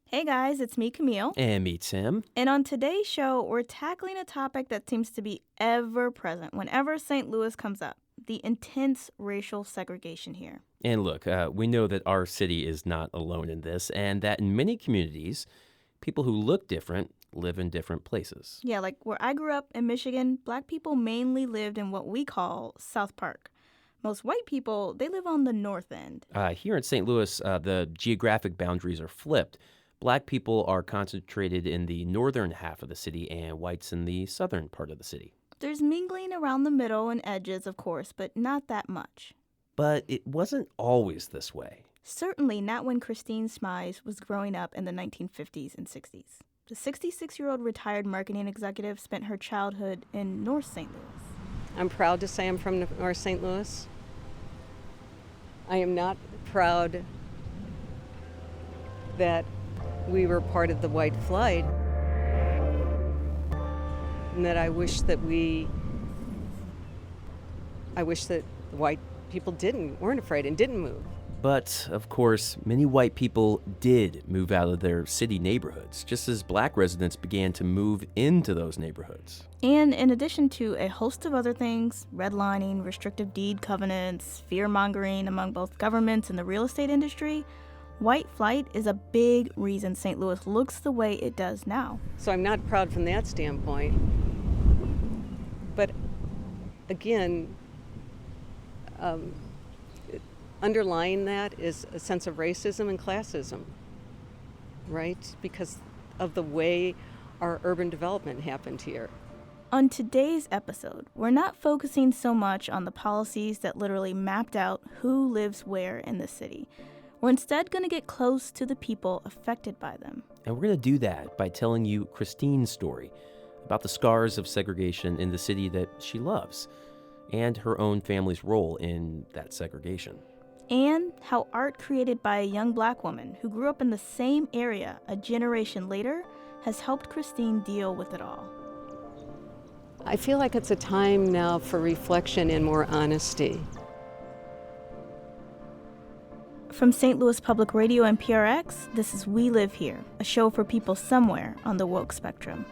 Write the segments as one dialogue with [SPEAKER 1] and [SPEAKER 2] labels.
[SPEAKER 1] Hey guys, it's me, Camille.
[SPEAKER 2] And me, Tim.
[SPEAKER 1] And on today's show, we're tackling a topic that seems to be ever present whenever St. Louis comes up: the intense racial segregation here.
[SPEAKER 2] And look, we know that our city is not alone in this, and that in many communities, people who look different live in different places.
[SPEAKER 1] Yeah, like where I grew up in Michigan, black people mainly lived in what we call South Park. Most white people, they live on the north end.
[SPEAKER 2] Here in St. Louis, the geographic boundaries are flipped. Black people are concentrated in the northern half of the city, and whites in the southern part of the city.
[SPEAKER 1] There's mingling around the middle and edges, of course, but not that much.
[SPEAKER 2] But it wasn't always this way.
[SPEAKER 1] Certainly not when Christine Schmiz was growing up in the 1950s and 60s. The 66-year-old retired marketing executive spent her childhood in North St. Louis.
[SPEAKER 3] I'm proud to say I'm from North St. Louis. I am not proud that we were part of the white flight, and that I wish that white people weren't afraid and didn't move.
[SPEAKER 2] But, of course, many white people did move out of their city neighborhoods, just as black residents began to move into those neighborhoods.
[SPEAKER 1] And in addition to a host of other things, redlining, restrictive deed covenants, fear-mongering among both governments and the real estate industry, white flight is a big reason St. Louis looks the way it does now.
[SPEAKER 3] So I'm not proud from that standpoint. But again, underlying that is a sense of racism and classism, right? Because of the way our urban development happened here.
[SPEAKER 1] On today's episode, we're not focusing so much on the policies that literally mapped out who lives where in the city. We're instead going to get close to the people affected by them.
[SPEAKER 2] And we're going to do that by telling you Christine's story about the scars of segregation in the city that she loves and her own family's role in that segregation.
[SPEAKER 1] And how art created by a young black woman who grew up in the same area a generation later has helped Christine deal with it all.
[SPEAKER 3] I feel like it's a time now for reflection and more honesty.
[SPEAKER 1] From St. Louis Public Radio and PRX, this is We Live Here, a show for people somewhere on the woke spectrum.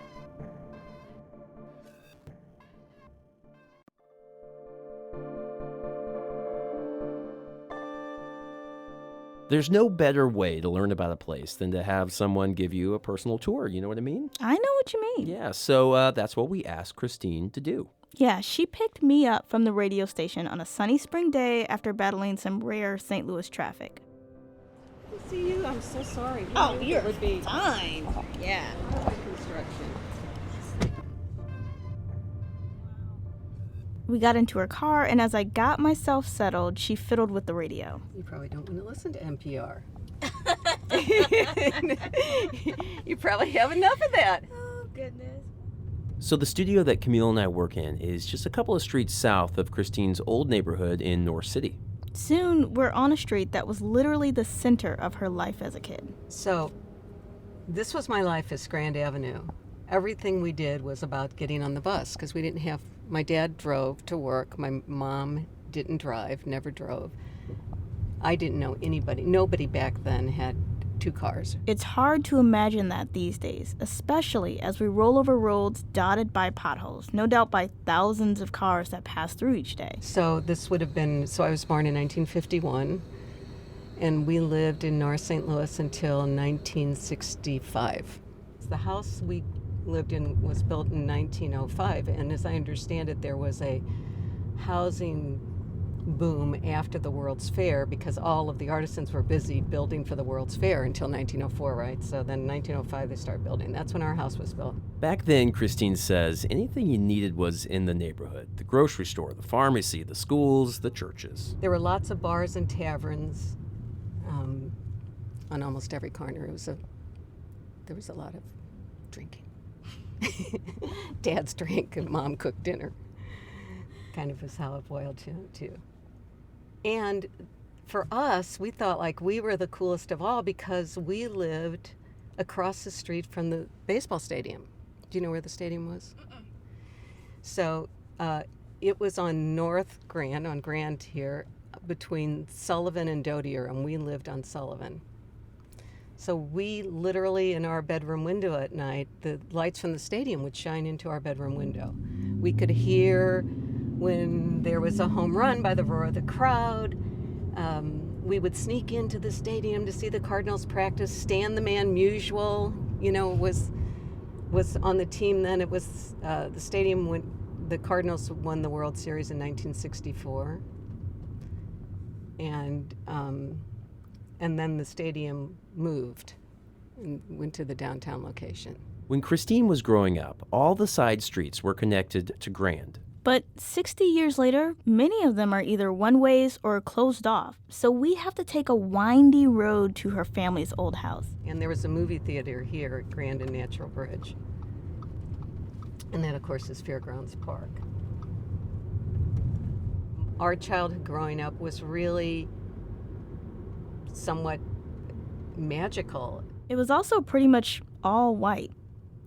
[SPEAKER 2] There's no better way to learn about a place than to have someone give you a personal tour, you know what I mean?
[SPEAKER 1] I know what you mean.
[SPEAKER 2] Yeah, so that's what we asked Christine to do.
[SPEAKER 1] Yeah, she picked me up from the radio station on a sunny spring day after battling some rare St. Louis traffic.
[SPEAKER 3] I see you. I'm so sorry.
[SPEAKER 1] Oh, you're
[SPEAKER 3] would be
[SPEAKER 1] fine. Yeah.
[SPEAKER 3] construction.
[SPEAKER 1] We got into her car, and as I got myself settled, she fiddled with the radio.
[SPEAKER 3] You probably don't want to listen to NPR. You probably have enough of that.
[SPEAKER 1] Oh, goodness.
[SPEAKER 2] So the studio that Camille and I work in is just a couple of streets south of Christine's old neighborhood in North City.
[SPEAKER 1] Soon, we're on a street that was literally the center of her life as a kid.
[SPEAKER 3] So, this was my life as Grand Avenue. Everything we did was about getting on the bus because we didn't have. My dad drove to work. My mom didn't drive, never drove. I didn't know anybody. Nobody back then had two cars.
[SPEAKER 1] It's hard to imagine that these days, especially as we roll over roads dotted by potholes, no doubt by thousands of cars that pass through each day.
[SPEAKER 3] So this would have been, I was born in 1951, and we lived in North St. Louis until 1965. The house we lived in was built in 1905, and as I understand it, there was a housing boom after the World's Fair because all of the artisans were busy building for the World's Fair until 1904, right? So then in 1905 they started building. That's when our house was built.
[SPEAKER 2] Back then, Christine says, anything you needed was in the neighborhood. The grocery store, the pharmacy, the schools, the churches.
[SPEAKER 3] There were lots of bars and taverns on almost every corner. There was a lot of drinking. Dad's drank and Mom cooked dinner. Kind of is how it boiled too. And for us, we thought like we were the coolest of all because we lived across the street from the baseball stadium. Do you know where the stadium was? Mm-mm. So it was on Grand here, between Sullivan and Dodier, and we lived on Sullivan. So we literally, in our bedroom window at night, the lights from the stadium would shine into our bedroom window. We could hear when there was a home run by the roar of the crowd. We would sneak into the stadium to see the Cardinals practice. Stan the Man Musial, was on the team then. It was the stadium when the Cardinals won the World Series in 1964. And then the stadium moved and went to the downtown location.
[SPEAKER 2] When Christine was growing up, all the side streets were connected to Grand.
[SPEAKER 1] But 60 years later, many of them are either one-ways or closed off, so we have to take a windy road to her family's old house.
[SPEAKER 3] And there was a movie theater here at Grand and Natural Bridge. And that, of course, is Fairgrounds Park. Our childhood growing up was really somewhat magical.
[SPEAKER 1] It was also pretty much all white.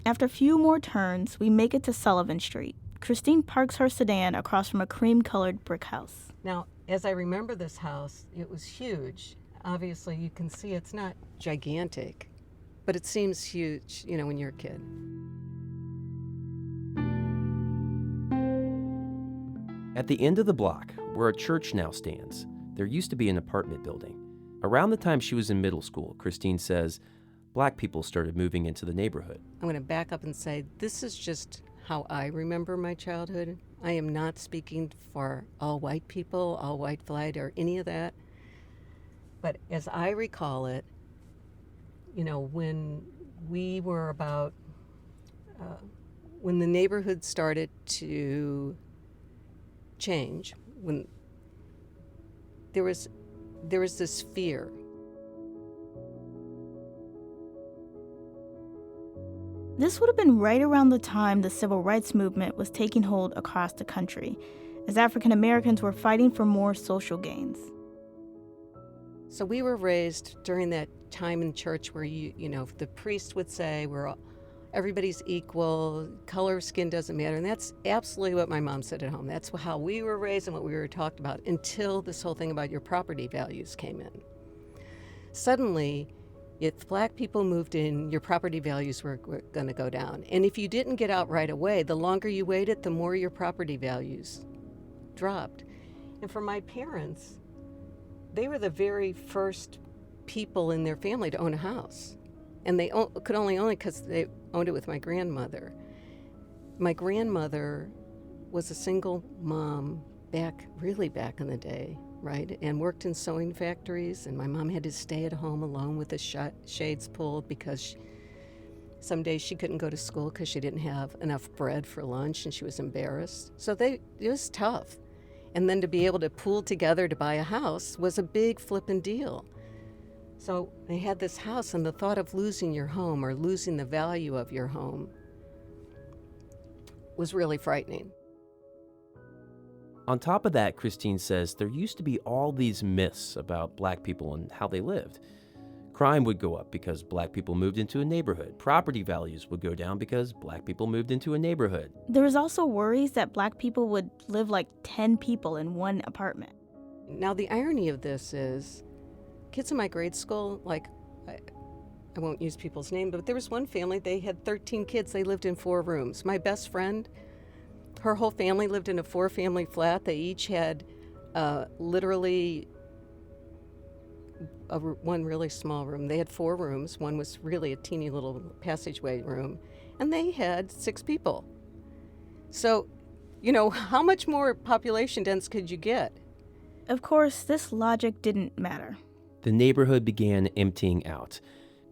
[SPEAKER 1] After a few more turns, we make it to Sullivan Street. Christine parks her sedan across from a cream-colored brick house.
[SPEAKER 3] Now, as I remember this house, it was huge. Obviously, you can see it's not gigantic, but it seems huge, when you're a kid.
[SPEAKER 2] At the end of the block, where a church now stands, there used to be an apartment building. Around the time she was in middle school, Christine says, Black people started moving into the neighborhood.
[SPEAKER 3] I'm going to back up and say this is just how I remember my childhood. I am not speaking for all white people, all white flight, or any of that. But as I recall it, when we were about, when the neighborhood started to change, when there was this fear.
[SPEAKER 1] This would have been right around the time the civil rights movement was taking hold across the country, as African Americans were fighting for more social gains.
[SPEAKER 3] So we were raised during that time in church where the priest would say everybody's equal, color of skin doesn't matter, and that's absolutely what my mom said at home. That's how we were raised and what we were talked about until this whole thing about your property values came in. Suddenly, if Black people moved in, your property values were going to go down. And if you didn't get out right away, the longer you waited, the more your property values dropped. And for my parents, they were the very first people in their family to own a house. And they could only own it because they owned it with my grandmother. My grandmother was a single mom back in the day, right? And worked in sewing factories, and my mom had to stay at home alone with the shades pulled because some days she couldn't go to school because she didn't have enough bread for lunch and she was embarrassed. So it was tough. And then to be able to pool together to buy a house was a big flippin' deal. So they had this house, and the thought of losing your home or losing the value of your home was really frightening.
[SPEAKER 2] On top of that, Christine says there used to be all these myths about Black people and how they lived. Crime would go up because Black people moved into a neighborhood. Property values would go down because Black people moved into a neighborhood.
[SPEAKER 1] There was also worries that Black people would live like 10 people in one apartment.
[SPEAKER 3] Now, the irony of this is, kids in my grade school, I won't use people's name, but there was one family, they had 13 kids, they lived in 4 rooms. My best friend, her whole family lived in a 4-family flat. They each had literally one really small room. They had 4 rooms. One was really a teeny little passageway room, and they had 6 people. So, how much more population dense could you get?
[SPEAKER 1] Of course, this logic didn't matter.
[SPEAKER 2] The neighborhood began emptying out.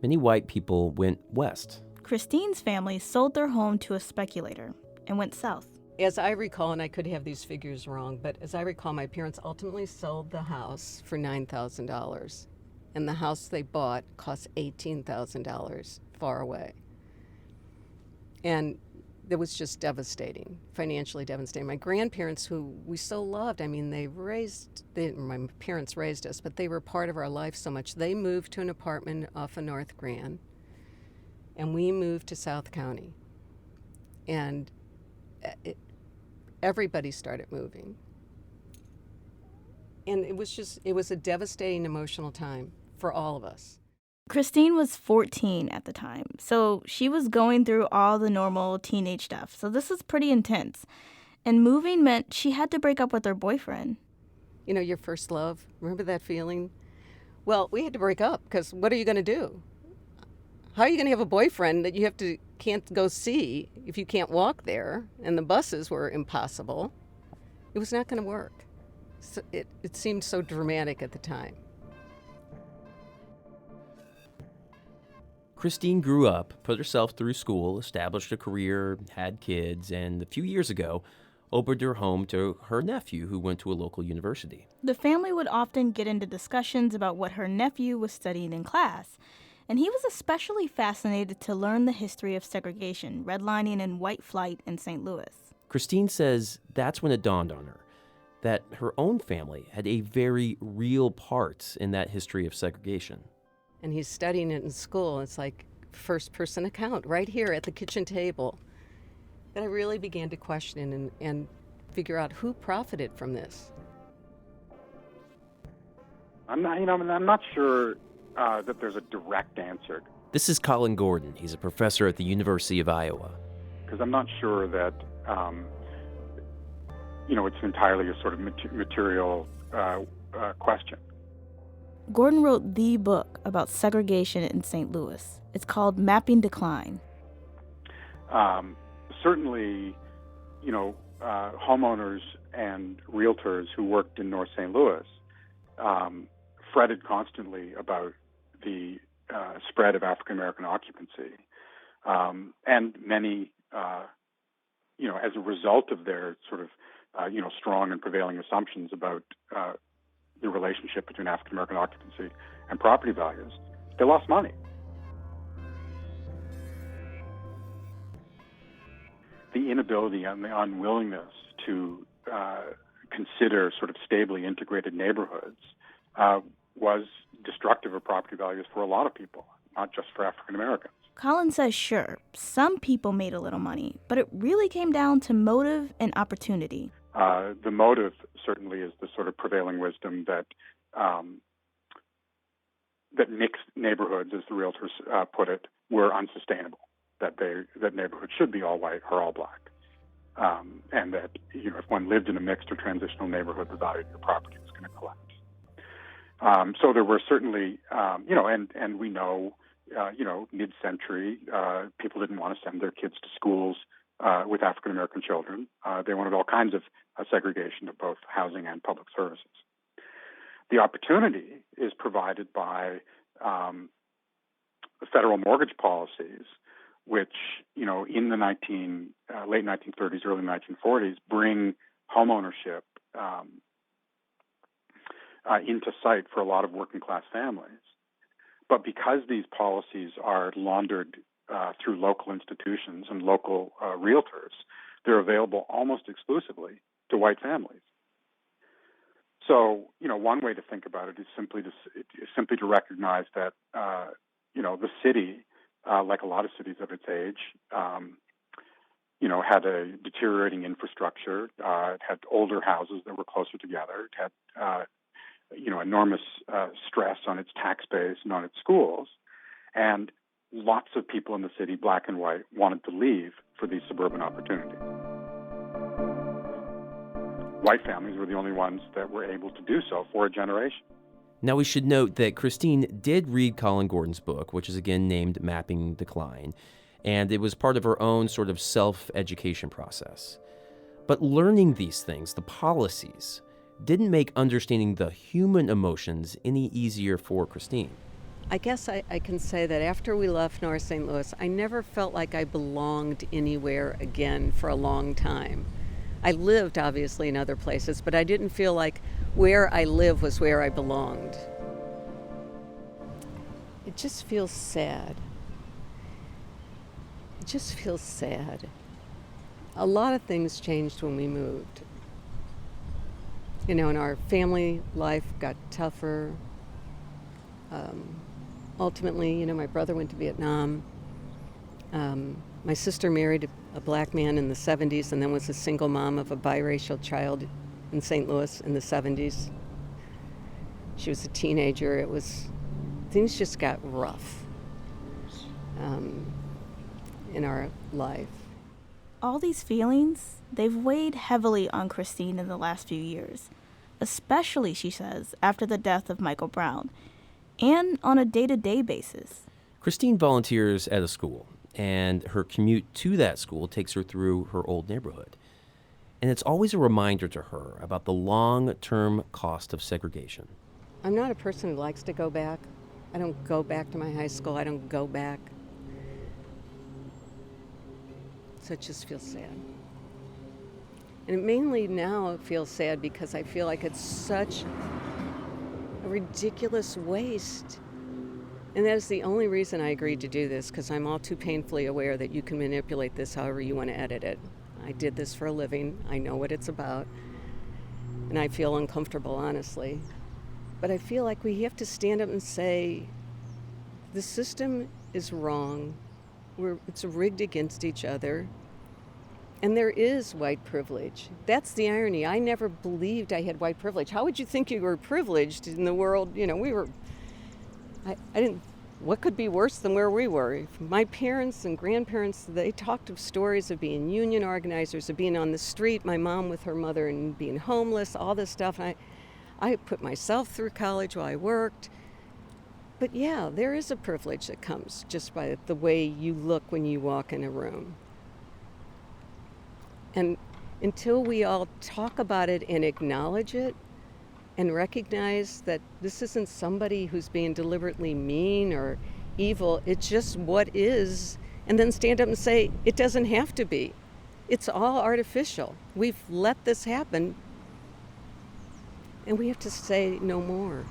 [SPEAKER 2] Many white people went west.
[SPEAKER 1] Christine's family sold their home to a speculator and went south.
[SPEAKER 3] As I recall, and I could have these figures wrong, but as I recall, my parents ultimately sold the house for $9,000. And the house they bought cost $18,000 far away. And it was just devastating, financially devastating. My grandparents, who we so loved, my parents raised us, but they were part of our life so much. They moved to an apartment off of North Grand, and we moved to South County. And everybody started moving. And it was a devastating emotional time for all of us.
[SPEAKER 1] Christine was 14 at the time, so she was going through all the normal teenage stuff. So this is pretty intense. And moving meant she had to break up with her boyfriend.
[SPEAKER 3] You know, your first love, remember that feeling? Well, we had to break up because what are you going to do? How are you going to have a boyfriend that you can't go see if you can't walk there? And the buses were impossible. It was not going to work. So it seemed so dramatic at the time.
[SPEAKER 2] Christine grew up, put herself through school, established a career, had kids, and a few years ago opened her home to her nephew who went to a local university.
[SPEAKER 1] The family would often get into discussions about what her nephew was studying in class, and he was especially fascinated to learn the history of segregation, redlining, and white flight in St. Louis.
[SPEAKER 2] Christine says that's when it dawned on her that her own family had a very real part in that history of segregation.
[SPEAKER 3] And he's studying it in school. It's like first-person account right here at the kitchen table. That I really began to question and figure out who profited from this.
[SPEAKER 4] I'm not sure that there's a direct answer.
[SPEAKER 2] This is Colin Gordon. He's a professor at the University of Iowa.
[SPEAKER 4] Because I'm not sure that, it's entirely a sort of material question.
[SPEAKER 1] Gordon wrote the book about segregation in St. Louis. It's called Mapping Decline.
[SPEAKER 4] Certainly, homeowners and realtors who worked in North St. Louis fretted constantly about the spread of African American occupancy. And many, as a result of their sort of, strong and prevailing assumptions about the relationship between African American occupancy and property values, they lost money. The inability and the unwillingness to consider sort of stably integrated neighborhoods was destructive of property values for a lot of people, not just for African Americans.
[SPEAKER 1] Colin says, sure, some people made a little money, but it really came down to motive and opportunity.
[SPEAKER 4] The motive certainly is the sort of prevailing wisdom that that mixed neighborhoods, as the realtors put it, were unsustainable. That neighborhoods should be all white or all black, and that if one lived in a mixed or transitional neighborhood, the value of your property was going to collapse. So there were certainly, and we know, mid-century, people didn't want to send their kids to schools with African American children. They wanted all kinds of segregation of both housing and public services. The opportunity is provided by federal mortgage policies, which, in the late 1930s, early 1940s, bring homeownership into sight for a lot of working class families. But because these policies are laundered through local institutions and local realtors, they're available almost exclusively to white families. So, one way to think about it is simply to recognize that, the city, like a lot of cities of its age, had a deteriorating infrastructure. It had older houses that were closer together. It had, enormous stress on its tax base and on its schools. And lots of people in the city, black and white, wanted to leave for these suburban opportunities. White families were the only ones that were able to do so for a generation.
[SPEAKER 2] Now, we should note that Christine did read Colin Gordon's book, which is again named Mapping Decline, and it was part of her own sort of self-education process. But learning these things, the policies, didn't make understanding the human emotions any easier for Christine.
[SPEAKER 3] I guess I can say that after we left North St. Louis, I never felt like I belonged anywhere again for a long time. I lived, obviously, in other places, but I didn't feel like where I live was where I belonged. It just feels sad. It just feels sad. A lot of things changed when we moved. And our family life got tougher. Ultimately, my brother went to Vietnam. My sister married a black man in the 70s and then was a single mom of a biracial child in St. Louis in the 70s. She was a teenager. things just got rough in our life.
[SPEAKER 1] All these feelings, they've weighed heavily on Christine in the last few years, especially, she says, after the death of Michael Brown, and on a day-to-day basis.
[SPEAKER 2] Christine volunteers at a school, and her commute to that school takes her through her old neighborhood. And it's always a reminder to her about the long-term cost of segregation.
[SPEAKER 3] I'm not a person who likes to go back. I don't go back to my high school. I don't go back. So it just feels sad. And mainly now it feels sad because I feel like it's such a ridiculous waste. And that is the only reason I agreed to do this, because I'm all too painfully aware that you can manipulate this however you want to edit it. I did this for a living. I know what it's about. And I feel uncomfortable, honestly. But I feel like we have to stand up and say, the system is wrong. It's rigged against each other. And there is white privilege. That's the irony. I never believed I had white privilege. How would you think you were privileged in the world? You know, I didn't, what could be worse than where we were? My parents and grandparents, they talked of stories of being union organizers, of being on the street, my mom with her mother and being homeless, all this stuff. And I put myself through college while I worked. But yeah, there is a privilege that comes just by the way you look when you walk in a room. And until we all talk about it and acknowledge it and recognize that this isn't somebody who's being deliberately mean or evil, it's just what is, and then stand up and say, it doesn't have to be. It's all artificial. We've let this happen, and we have to say no more.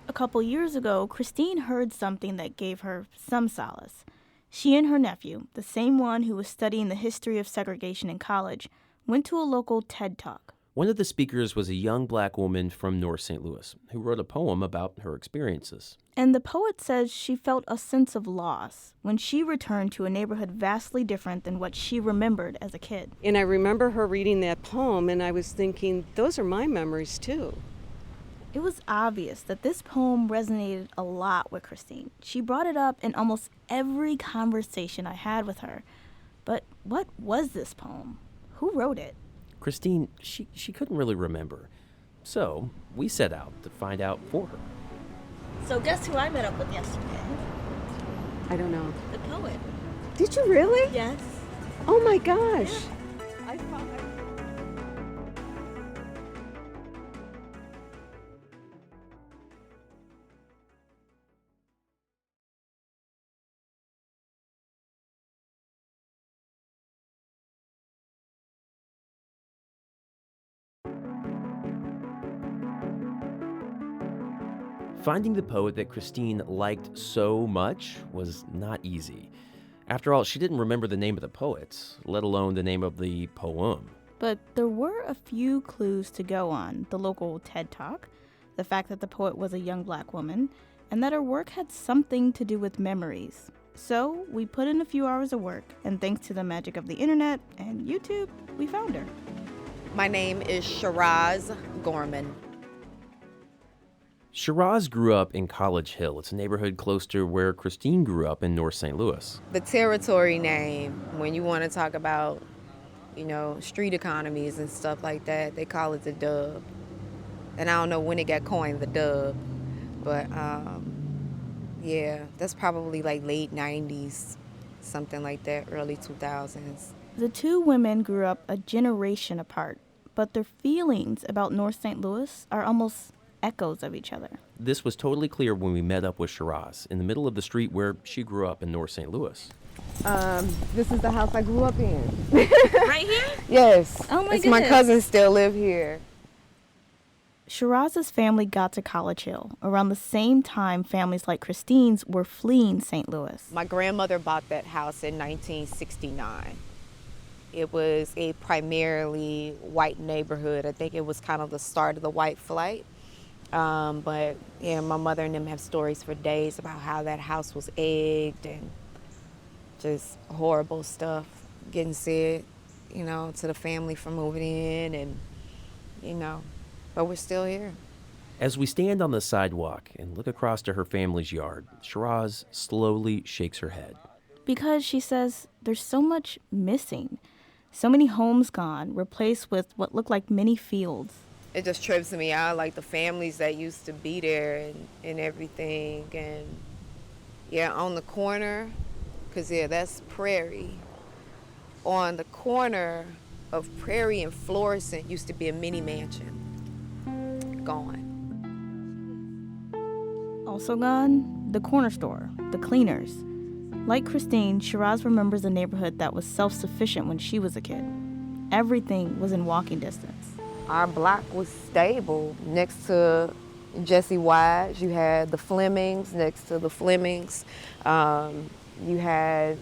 [SPEAKER 1] A couple years ago, Christine heard something that gave her some solace. She and her nephew, the same one who was studying the history of segregation in college, went to a local TED Talk.
[SPEAKER 2] One of the speakers was a young black woman from North St. Louis who wrote a poem about her experiences.
[SPEAKER 1] And the poet says she felt a sense of loss when she returned to a neighborhood vastly different than what she remembered as a kid.
[SPEAKER 3] And I remember her reading that poem, and I was thinking, those are my memories too.
[SPEAKER 1] It was obvious that this poem resonated a lot with Christine. She brought it up in almost every conversation I had with her. But what was this poem? Who wrote it?
[SPEAKER 2] Christine, she couldn't really remember. So we set out to find out for her.
[SPEAKER 1] So guess who I met up with yesterday?
[SPEAKER 3] I don't know.
[SPEAKER 1] The poet.
[SPEAKER 3] Did you really?
[SPEAKER 1] Yes.
[SPEAKER 3] Oh my gosh.
[SPEAKER 1] Yeah.
[SPEAKER 3] I thought
[SPEAKER 2] Finding the poet that Christine liked so much was not easy. After all, she didn't remember the name of the poet, let alone the name of the poem.
[SPEAKER 1] But there were a few clues to go on: the local TED Talk, the fact that the poet was a young black woman, and that her work had something to do with memories. So we put in a few hours of work, and thanks to the magic of the internet and YouTube, we found her.
[SPEAKER 5] My name is Cheeraz Gorman.
[SPEAKER 2] Cheeraz grew up in College Hill. It's a neighborhood close to where Christine grew up in North St. Louis.
[SPEAKER 5] The territory name, when you want to talk about, street economies and stuff like that, they call it the dub. And I don't know when it got coined, the dub. But, yeah, that's probably like late 90s, something like that, early 2000s.
[SPEAKER 1] The two women grew up a generation apart, but their feelings about North St. Louis are almost echoes of each other.
[SPEAKER 2] This was totally clear when we met up with Cheeraz in the middle of the street where she grew up in North St. Louis.
[SPEAKER 6] This is the house I grew up in.
[SPEAKER 1] Right here?
[SPEAKER 6] Yes.
[SPEAKER 1] Oh my
[SPEAKER 6] goodness.
[SPEAKER 1] goodness.
[SPEAKER 6] My cousins still live here.
[SPEAKER 1] Cheeraz's family got to College Hill around the same time families like Christine's were fleeing St. Louis.
[SPEAKER 5] My grandmother bought that house in 1969. It was a primarily white neighborhood. I think it was kind of the start of the white flight. But yeah, my mother and them have stories for days about how that house was egged and just horrible stuff getting said, to the family for moving in and, but we're still here.
[SPEAKER 2] As we stand on the sidewalk and look across to her family's yard, Cheeraz slowly shakes her head.
[SPEAKER 1] Because she says there's so much missing. So many homes gone, replaced with what look like many fields.
[SPEAKER 5] It just trips me out, like the families that used to be there and everything. And yeah, on the corner, because yeah, that's Prairie. On the corner of Prairie and Florissant used to be a mini mansion. Gone.
[SPEAKER 1] Also gone, the corner store, the cleaners. Like Christine, Cheeraz remembers a neighborhood that was self-sufficient when she was a kid. Everything was in walking distance.
[SPEAKER 5] Our block was stable. Next to Jesse Wise, you had the Flemings. Next to the Flemings, you had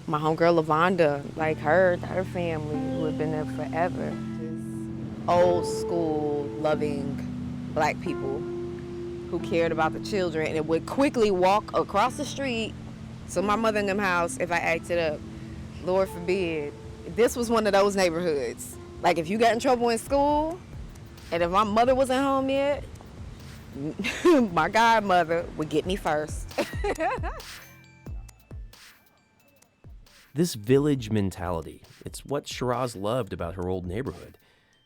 [SPEAKER 5] my homegirl Lavonda, like her family who had been there forever. Just old school, loving black people who cared about the children and would quickly walk across the street. So my mother in them house, if I acted up, Lord forbid, this was one of those neighborhoods. Like if you got in trouble in school, and if my mother wasn't home yet, my godmother would get me first.
[SPEAKER 2] This village mentality, it's what Cheeraz loved about her old neighborhood.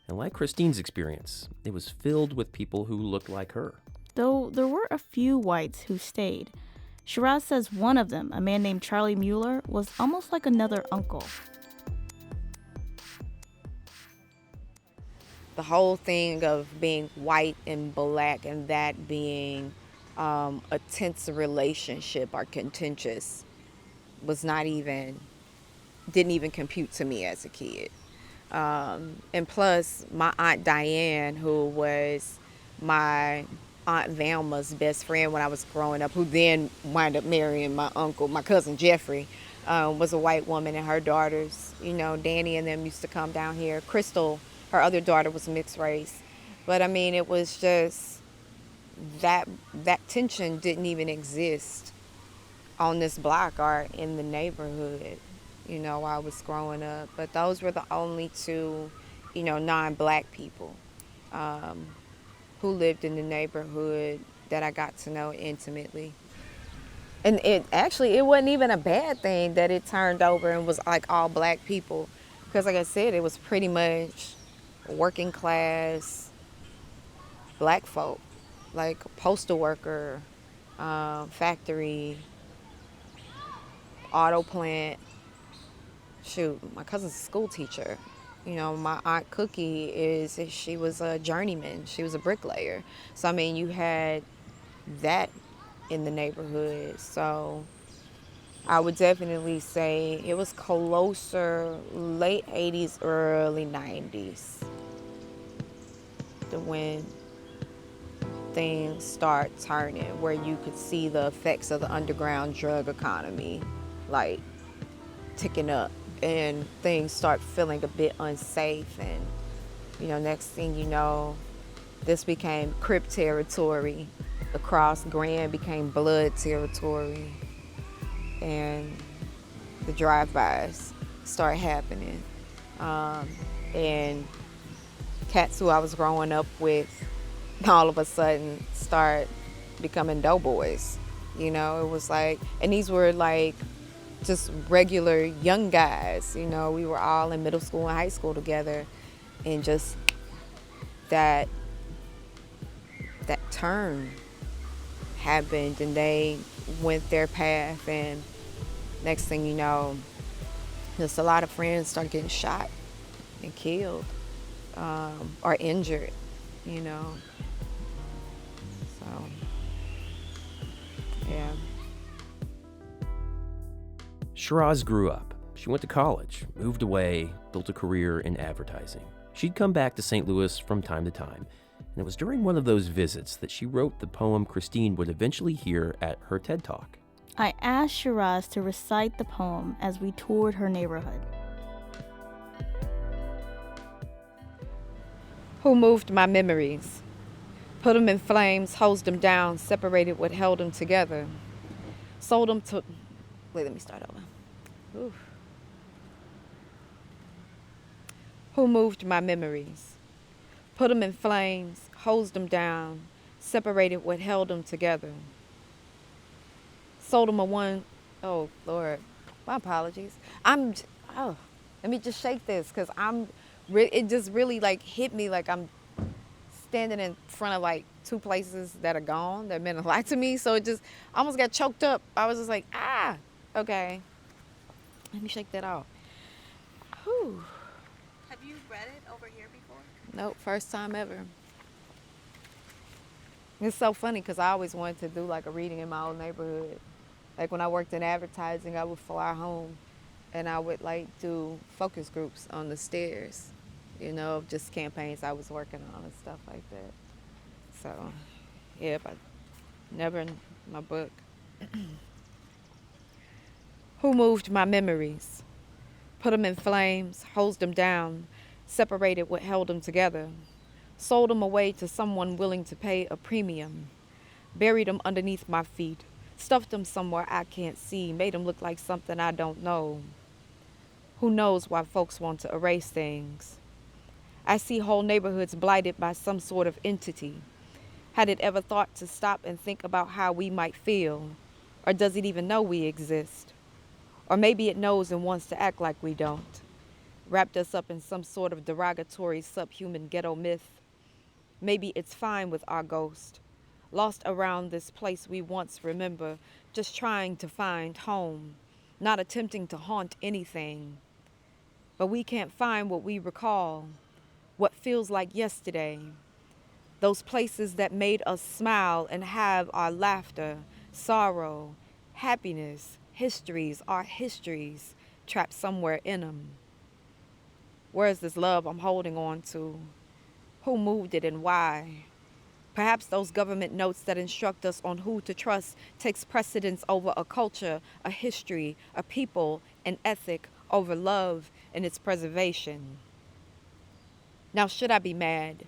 [SPEAKER 2] And like Christine's experience, it was filled with people who looked like her.
[SPEAKER 1] Though there were a few whites who stayed. Cheeraz says one of them, a man named Charlie Mueller, was almost like another uncle.
[SPEAKER 5] The whole thing of being white and black and that being a tense relationship or contentious was didn't even compute to me as a kid. And plus, my Aunt Diane, who was my Aunt Velma's best friend when I was growing up, who then wound up marrying my cousin Jeffrey, was a white woman, and her daughters, Danny and them used to come down here. Crystal, her other daughter, was mixed race. But I mean, it was just that tension didn't even exist on this block or in the neighborhood, while I was growing up. But those were the only two, non-black people who lived in the neighborhood that I got to know intimately. And it wasn't even a bad thing that it turned over and was like all black people. Because like I said, it was pretty much working class black folk, like postal worker, factory, auto plant. Shoot, my cousin's a school teacher. My Aunt Cookie she was a journeyman. She was a bricklayer. So, I mean, you had that in the neighborhood. So I would definitely say it was closer late 80s, early 90s to when things start turning, where you could see the effects of the underground drug economy, like, ticking up. And things start feeling a bit unsafe, and next thing you know, this became Crip territory. Across Grand became Blood territory, and the drive-bys start happening. And cats who I was growing up with, all of a sudden, start becoming doughboys. It was like, and these were like just regular young guys. We were all in middle school and high school together, and just that turn happened, and they went their path, and next thing you know, just a lot of friends started getting shot and killed, or injured, so yeah.
[SPEAKER 2] Cheeraz grew up. She went to college, moved away, built a career in advertising. She'd come back to St. Louis from time to time, and it was during one of those visits that she wrote the poem Christine would eventually hear at her TED Talk.
[SPEAKER 1] I asked Cheeraz to recite the poem as we toured her neighborhood.
[SPEAKER 5] Who moved my memories? Put them in flames, hosed them down, separated what held them together. Sold them to... Wait, let me start over. Oof. Who moved my memories? Put them in flames, hosed them down, separated what held them together. Sold them a one, oh Lord, my apologies. Oh, let me just shake this because it just really like hit me like I'm standing in front of like two places that are gone that meant a lot to me. So it just I almost got choked up. I was just like, okay. Let me shake that off. Whew.
[SPEAKER 1] Have you read it over here before?
[SPEAKER 5] Nope, first time ever. It's so funny because I always wanted to do like a reading in my old neighborhood. Like when I worked in advertising, I would fly home and I would like do focus groups on the stairs, just campaigns I was working on and stuff like that. So, yeah, but never in my book. Who moved my memories? Put them in flames, hosed them down, separated what held them together, sold them away to someone willing to pay a premium, buried them underneath my feet, stuffed them somewhere I can't see, made them look like something I don't know. Who knows why folks want to erase things? I see whole neighborhoods blighted by some sort of entity. Had it ever thought to stop and think about how we might feel? Or does it even know we exist? Or maybe it knows and wants to act like we don't. Wrapped us up in some sort of derogatory subhuman ghetto myth. Maybe it's fine with our ghost, lost around this place we once remember, just trying to find home, not attempting to haunt anything. But we can't find what we recall, what feels like yesterday. Those places that made us smile and have our laughter, sorrow, happiness, histories, our histories trapped somewhere in them. Where's this love I'm holding on to? Who moved it and why? Perhaps those government notes that instruct us on who to trust takes precedence over a culture, a history, a people, an ethic, over love and its preservation. Now, should I be mad?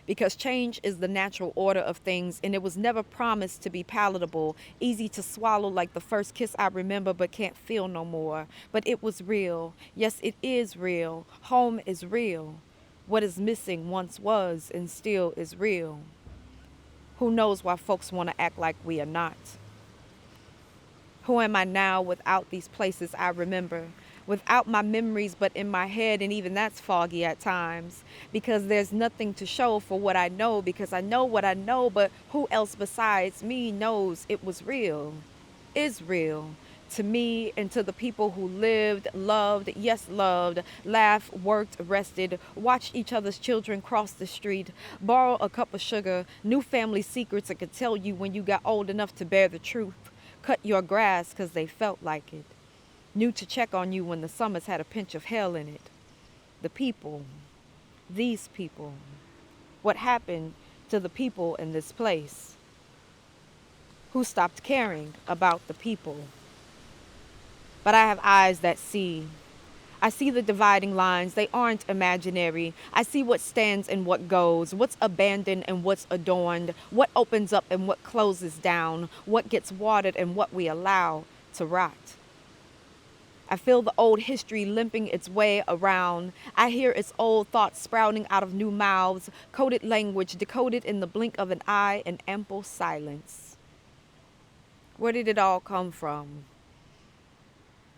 [SPEAKER 5] Because change is the natural order of things, and it was never promised to be palatable, easy to swallow like the first kiss I remember but can't feel no more. But it was real. Yes, it is real. Home is real. What is missing once was and still is real. Who knows why folks want to act like we are not? Who am I now without these places I remember? Without my memories but in my head, and even that's foggy at times, because there's nothing to show for what I know, because I know what I know, but who else besides me knows it was real, is real, to me and to the people who lived, loved, yes, loved, laughed, worked, rested, watched each other's children cross the street, borrow a cup of sugar, knew family secrets and could tell you when you got old enough to bear the truth, cut your grass because they felt like it. Knew to check on you when the summers had a pinch of hell in it. The people, these people, what happened to the people in this place? Who stopped caring about the people? But I have eyes that see. I see the dividing lines. They aren't imaginary. I see what stands and what goes, what's abandoned and what's adorned, what opens up and what closes down, what gets watered and what we allow to rot. I feel the old history limping its way around. I hear its old thoughts sprouting out of new mouths, coded language decoded in the blink of an eye in ample silence. Where did it all come from?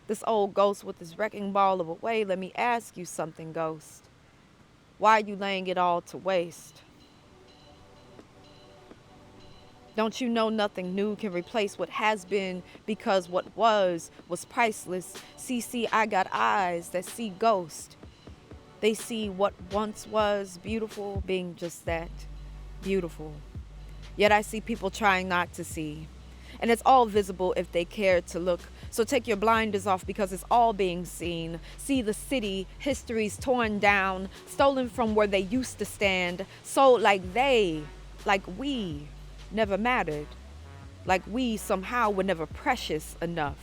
[SPEAKER 5] This old ghost with this wrecking ball of a way, let me ask you something, ghost. Why are you laying it all to waste? Don't you know nothing new can replace what has been, because what was priceless. See, I got eyes that see ghosts. They see what once was beautiful being just that, beautiful. Yet I see people trying not to see. And it's all visible if they care to look. So take your blinders off because it's all being seen. See the city, histories torn down, stolen from where they used to stand, sold like we never mattered, like we somehow were never precious enough,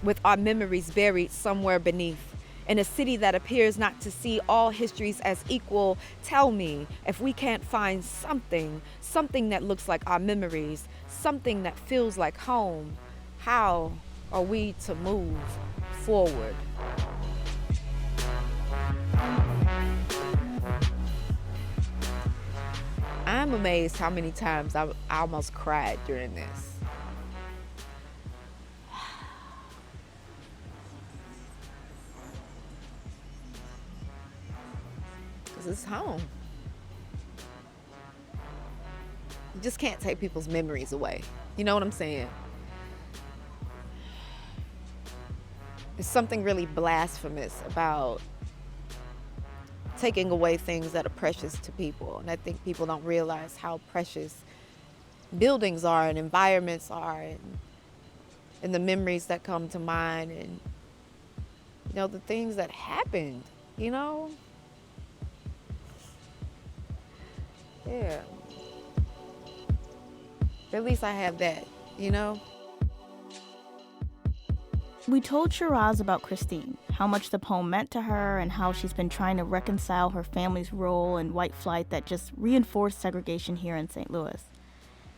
[SPEAKER 5] with our memories buried somewhere beneath. In a city that appears not to see all histories as equal, tell me if we can't find something that looks like our memories, something that feels like home. How are we to move forward? I'm amazed how many times I almost cried during this. Because it's home. You just can't take people's memories away. You know what I'm saying? There's something really blasphemous about taking away things that are precious to people. And I think people don't realize how precious buildings are and environments are, and the memories that come to mind, and the things that happened, Yeah. At least I have that,
[SPEAKER 1] We told Cheeraz about Christine, how much the poem meant to her, and how she's been trying to reconcile her family's role in white flight that just reinforced segregation here in St. Louis.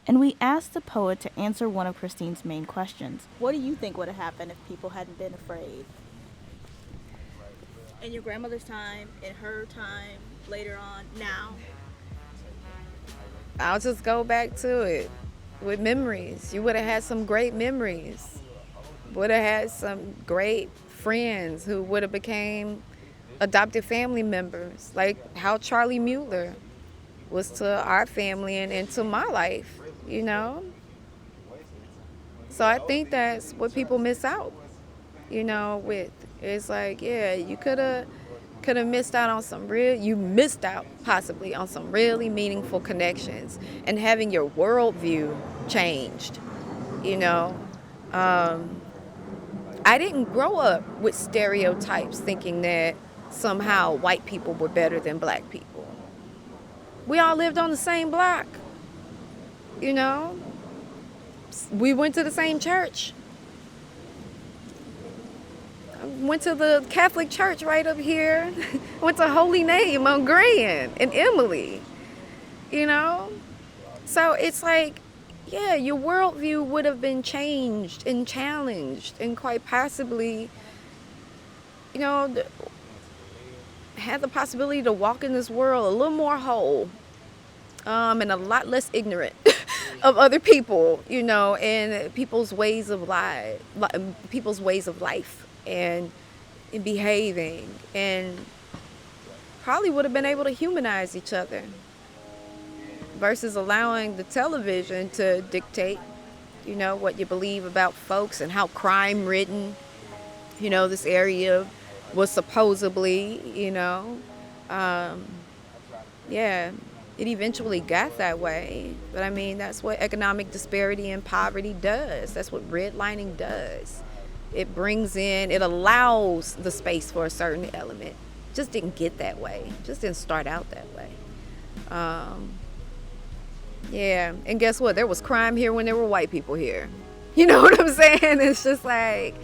[SPEAKER 1] And we asked the poet to answer one of Christine's main questions. What do you think would have happened if people hadn't been afraid? In your grandmother's time, in her time, later on, now?
[SPEAKER 5] I'll just go back to it with memories. You would have had some great memories. Would have had some great friends who would have became adopted family members, like how Charlie Mueller was to our family and to my life, So I think that's what people miss out, with. It's like, yeah, you could have missed out on you missed out possibly on some really meaningful connections and having your worldview changed, I didn't grow up with stereotypes thinking that somehow white people were better than black people. We all lived on the same block, We went to the same church. I went to the Catholic church right up here. Went to Holy Name on Grand and Emily, So it's like, yeah, your worldview would have been changed and challenged and quite possibly, had the possibility to walk in this world a little more whole, and a lot less ignorant of other people, and people's ways of life and behaving, and probably would have been able to humanize each other. Versus allowing the television to dictate, what you believe about folks and how crime-ridden, this area was supposedly, Yeah, it eventually got that way. But I mean, that's what economic disparity and poverty does. That's what redlining does. It allows the space for a certain element. Just didn't get that way. Just didn't start out that way. Yeah, and guess what? There was crime here when there were white people here. You know what I'm saying? It's just like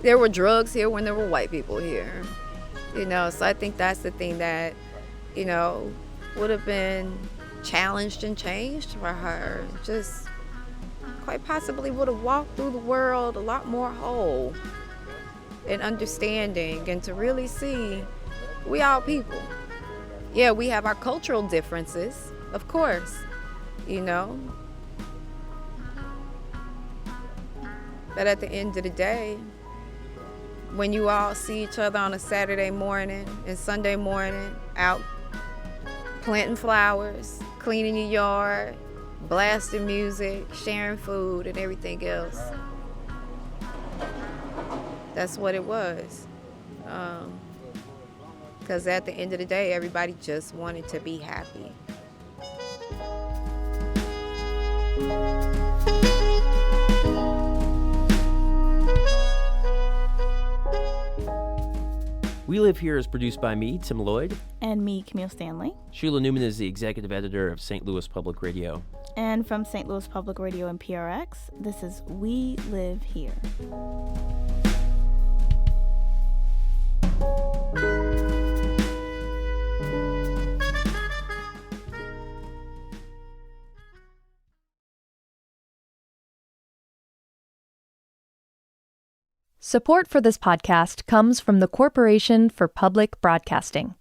[SPEAKER 5] there were drugs here when there were white people here. So I think that's the thing that, would have been challenged and changed for her. Just quite possibly would have walked through the world a lot more whole and understanding, and to really see we all people. Yeah, we have our cultural differences, of course. But at the end of the day, when you all see each other on a Saturday morning and Sunday morning out planting flowers, cleaning your yard, blasting music, sharing food and everything else, that's what it was. Because at the end of the day, everybody just wanted to be happy.
[SPEAKER 2] We Live Here is produced by me, Tim Lloyd.
[SPEAKER 1] And me, Camille Stanley.
[SPEAKER 2] Sheila Newman is the executive editor of St. Louis Public Radio.
[SPEAKER 1] And from St. Louis Public Radio and PRX, this is We Live Here.
[SPEAKER 7] Support for this podcast comes from the Corporation for Public Broadcasting.